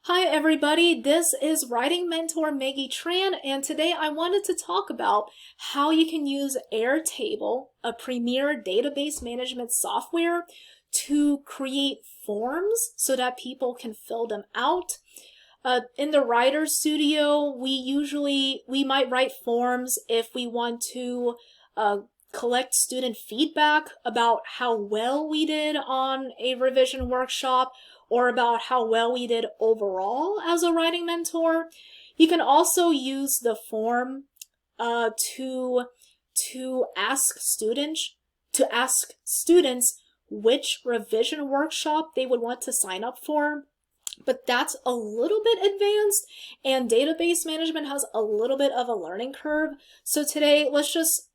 Hi everybody, this is writing mentor Maggie Tran, and today I wanted to talk about how you can use Airtable, a premier database management software, to create forms so that people can fill them out. In the Writer's Studio, we might write forms if we want to collect student feedback about how well we did on a revision workshop or about how well we did overall as a writing mentor. You can also use the form to ask students which revision workshop they would want to sign up for. But that's a little bit advanced, and database management has a little bit of a learning curve. So today, let's just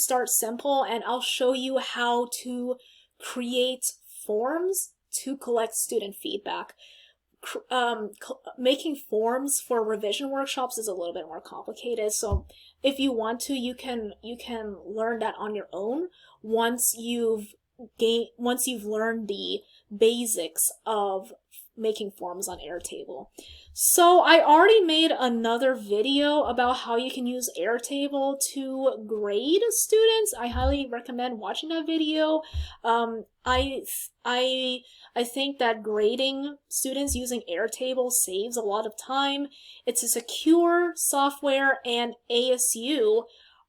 start simple, and I'll show you how to create forms to collect student feedback. Making forms for revision workshops is a little bit more complicated. So if you want to, you can learn that on your own once you've learned the basics of making forms on Airtable. So I already made another video about how you can use Airtable to grade students. I highly recommend watching that video. I think that grading students using Airtable saves a lot of time. It's a secure software, and ASU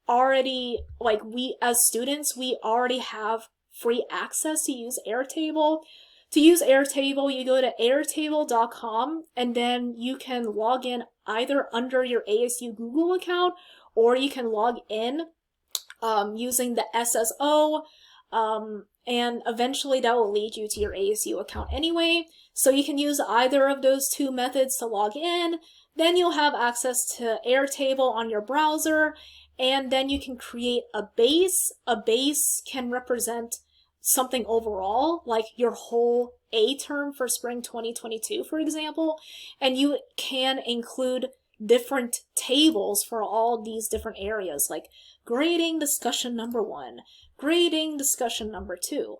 already, we as students, we already have free access to use Airtable. To use Airtable, you go to airtable.com, and then you can log in either under your ASU Google account, or you can log in using the SSO, and eventually that will lead you to your ASU account anyway. So you can use either of those two methods to log in. Then you'll have access to Airtable on your browser, and then you can create a base. A base can represent something overall, like your whole A term for spring 2022, for example, and you can include different tables for all these different areas, like grading discussion number 1, grading discussion number 2.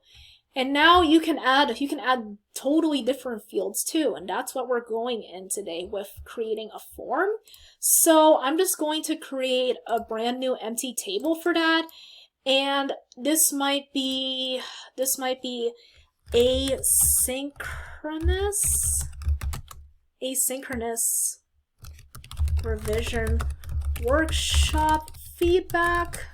And now you can add totally different fields too, and that's what we're going in today with creating a form. So I'm just going to create a brand new empty table for that. And this might be asynchronous revision workshop feedback.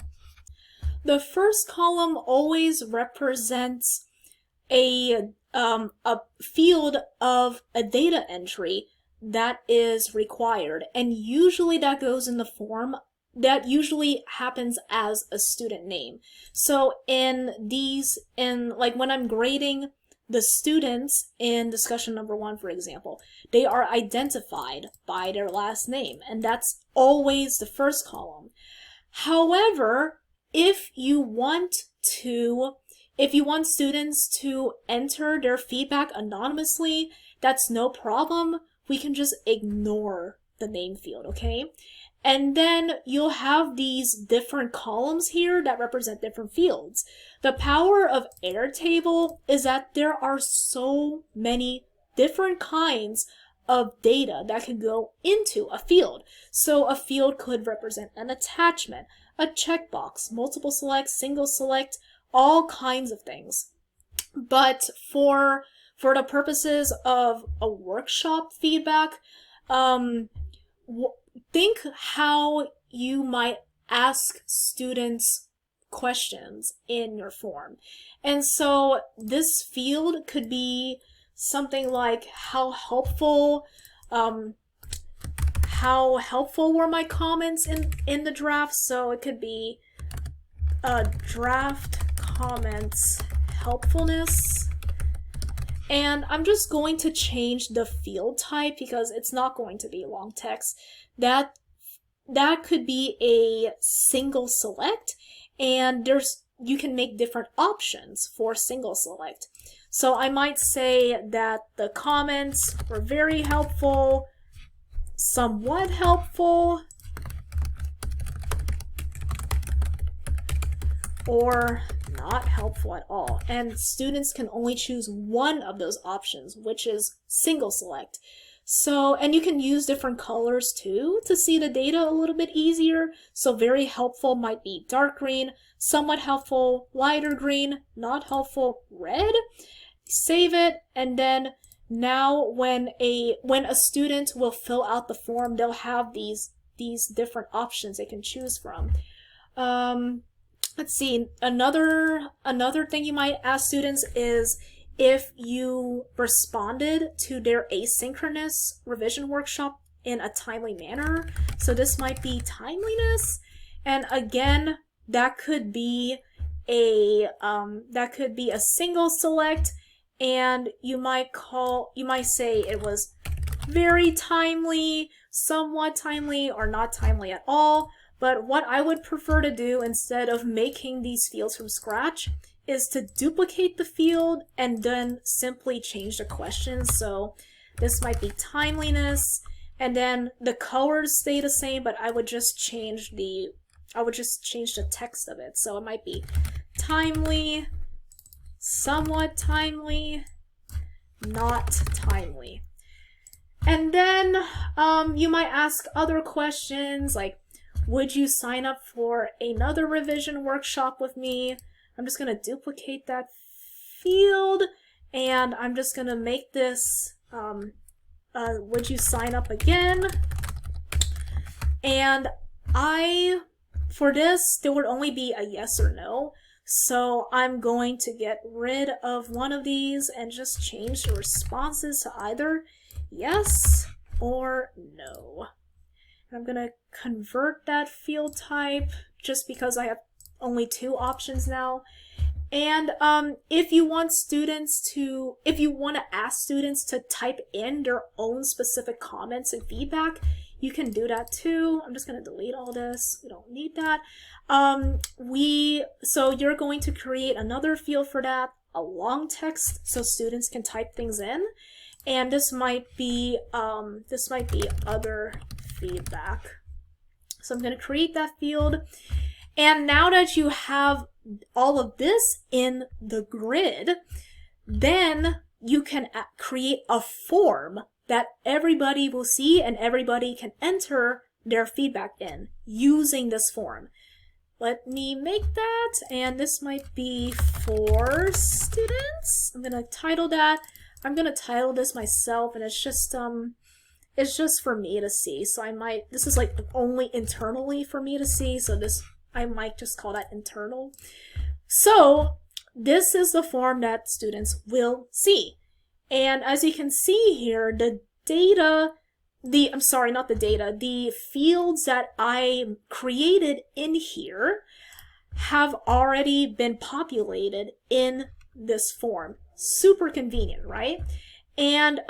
The first column always represents a field of a data entry that is required, and usually that goes in the form. That usually happens as a student name. So when I'm grading the students in discussion number 1, for example, they are identified by their last name, and that's always the first column. However, if you want students to enter their feedback anonymously, that's no problem. We can just ignore the name field, okay? And then you'll have these different columns here that represent different fields. The power of Airtable is that there are so many different kinds of data that can go into a field. So a field could represent an attachment, a checkbox, multiple select, single select, all kinds of things. But for the purposes of a workshop feedback, think how you might ask students questions in your form. And so this field could be something like how helpful were my comments in the draft. So it could be draft comments helpfulness. And I'm just going to change the field type because it's not going to be long text. That could be a single select, and you can make different options for single select. So I might say that the comments were very helpful, somewhat helpful, or not helpful at all. And students can only choose one of those options, which is single select. So, and you can use different colors too to see the data a little bit easier. So very helpful might be dark green, somewhat helpful, lighter green, not helpful, red. Save it, and then now when a student will fill out the form, they'll have these different options they can choose from. Let's see, another thing you might ask students is if you responded to their asynchronous revision workshop in a timely manner. So this might be timeliness, and again, that could be a single select, and you might say it was very timely, somewhat timely, or not timely at all. But what I would prefer to do instead of making these fields from scratch is to duplicate the field and then simply change the question. So this might be timeliness, and then the colors stay the same, but I would just change the text of it. So it might be timely, somewhat timely, not timely. And then you might ask other questions like, would you sign up for another revision workshop with me? I'm just going to duplicate that field, and I'm just going to make this, would you sign up again? And for this, there would only be a yes or no. So I'm going to get rid of one of these and just change the responses to either yes or no. I'm going to convert that field type just because I have only 2 options now. And if you want to ask students to type in their own specific comments and feedback, you can do that too. I'm just going to delete all this. We don't need that. So you're going to create another field for that, a long text, so students can type things in. And this might be other feedback. So I'm going to create that field. And now that you have all of this in the grid, then you can create a form that everybody will see and everybody can enter their feedback in using this form. Let me make that, and this might be for students. I'm going to title that. I'm going to title this myself, and it's just for me to see. So this is like only internally for me to see, so I might just call that internal. So this is the form that students will see. And as you can see here, the fields that I created in here have already been populated in this form. Super convenient, right? And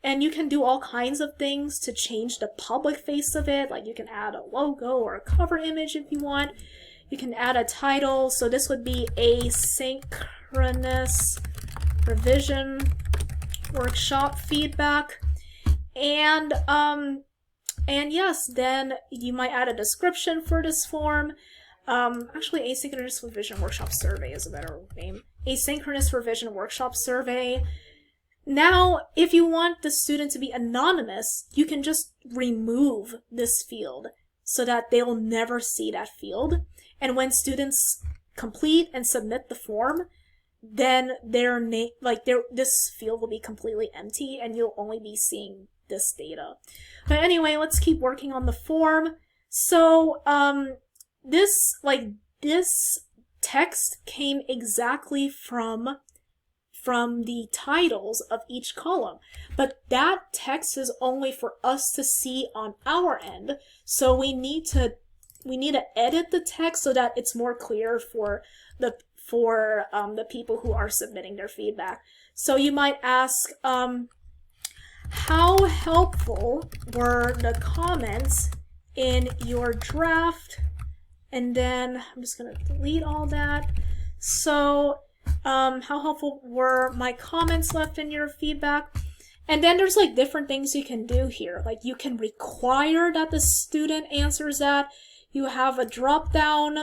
you can do all kinds of things to change the public face of it. Like you can add a logo or a cover image if you want. You can add a title. So this would be asynchronous revision workshop feedback. And yes, then you might add a description for this form. Actually, asynchronous revision workshop survey is a better name. Asynchronous revision workshop survey. Now, if you want the student to be anonymous, you can just remove this field so that they'll never see that field. And when students complete and submit the form, then this field will be completely empty and you'll only be seeing this data. But anyway, let's keep working on the form. So this text came exactly from the titles of each column, but that text is only for us to see on our end. So we need to edit the text so that it's more clear for the people who are submitting their feedback. So you might ask, how helpful were the comments in your draft? And then I'm just going to delete all that. So how helpful were my comments left in your feedback? And then there's like different things you can do here. Like you can require that the student answers that. You have a drop down.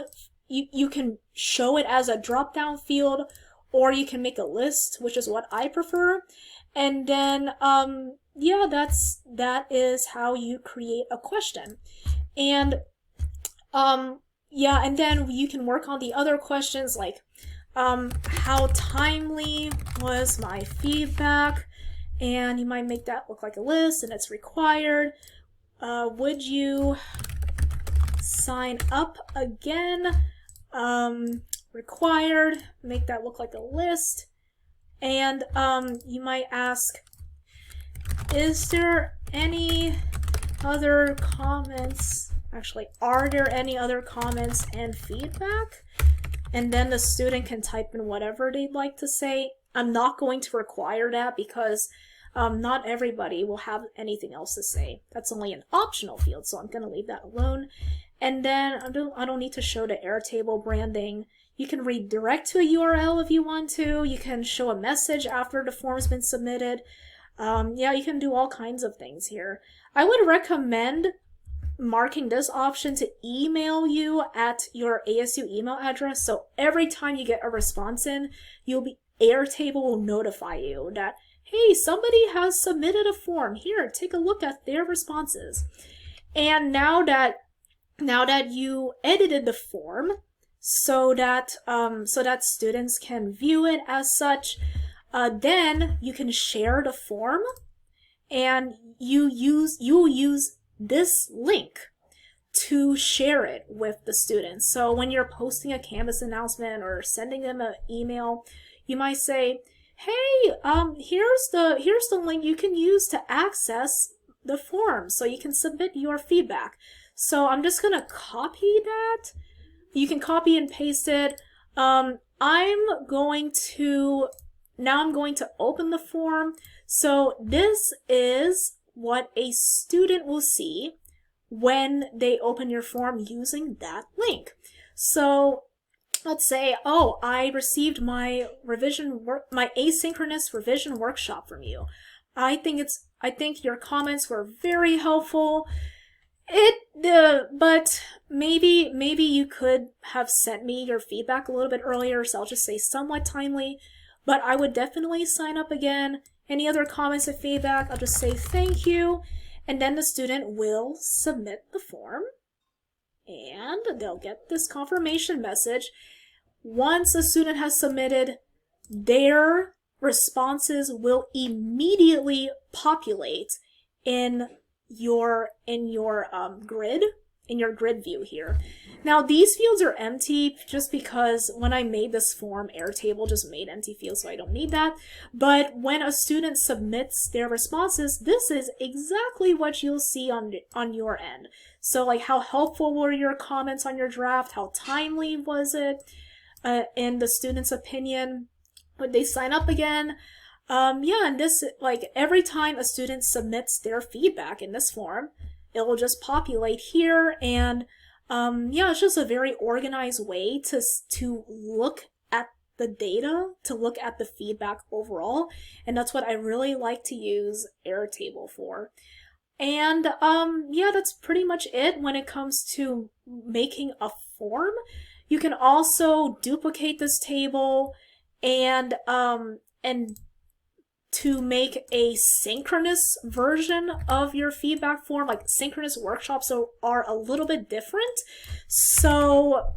You can show it as a drop down field, or you can make a list, which is what I prefer. And then yeah, that is how you create a question. And yeah, and then you can work on the other questions like how timely was my feedback? And you might make that look like a list and it's required. Would you sign up again? Required, make that look like a list. And you might ask, is there any other comments? Actually, are there any other comments and feedback? And then the student can type in whatever they'd like to say. I'm not going to require that because not everybody will have anything else to say. That's only an optional field, so I'm going to leave that alone. And then I don't need to show the Airtable branding. You can redirect to a URL if you want to. You can show a message after the form's been submitted. Yeah, you can do all kinds of things here. I would recommend marking this option to email you at your ASU email address. So every time you get a response in, Airtable will notify you that, hey, somebody has submitted a form. Here, take a look at their responses. And now that you edited the form so that students can view it as such, then you can share the form, and you'll use this link to share it with the students. So when you're posting a Canvas announcement or sending them an email, you might say, hey, here's the link you can use to access the form so you can submit your feedback. So I'm just gonna copy that. You can copy and paste it. I'm going to open the form. So this is what a student will see when they open your form using that link. So let's say, oh, I received my asynchronous revision workshop from you. I think your comments were very helpful. But maybe you could have sent me your feedback a little bit earlier, so I'll just say somewhat timely, but I would definitely sign up again. Any other comments or feedback, I'll just say thank you, and then the student will submit the form, and they'll get this confirmation message. Once a student has submitted, their responses will immediately populate in your grid view here. Now these fields are empty just because when I made this form, Airtable just made empty fields, so I don't need that. But when a student submits their responses, this is exactly what you'll see on your end. So like, how helpful were your comments on your draft? How timely was it in the student's opinion? Would they sign up again? Yeah, and this, like, every time a student submits their feedback in this form, it will just populate here, and yeah, it's just a very organized way to look at the data, to look at the feedback overall, and that's what I really like to use Airtable for. And yeah, that's pretty much it when it comes to making a form. You can also duplicate this table and to make a synchronous version of your feedback form. Like, synchronous workshops are a little bit different. So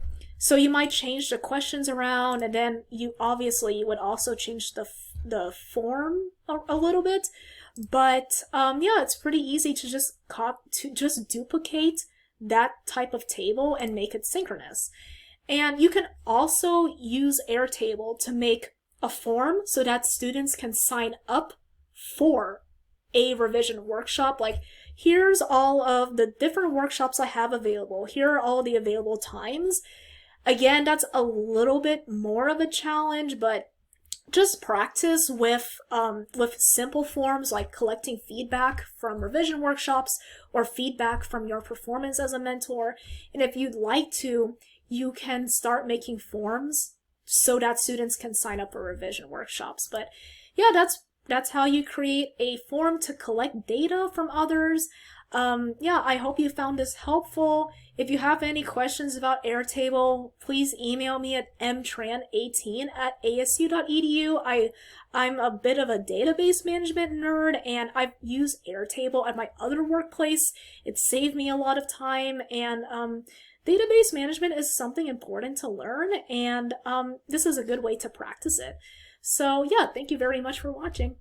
you might change the questions around, and then you would also change the form a little bit. But yeah, it's pretty easy to just duplicate that type of table and make it synchronous. And you can also use Airtable to make a form so that students can sign up for a revision workshop. Like, here's all of the different workshops I have available. Here are all the available times. Again, that's a little bit more of a challenge, but just practice with simple forms like collecting feedback from revision workshops or feedback from your performance as a mentor. And if you'd like to, you can start making forms so that students can sign up for revision workshops. But yeah, that's That's how you create a form to collect data from others. Yeah, I hope you found this helpful. If you have any questions about Airtable, please email me at mtran18@asu.edu. I'm a bit of a database management nerd, and I've used Airtable at my other workplace. It saved me a lot of time, and database management is something important to learn, and this is a good way to practice it. So yeah, thank you very much for watching.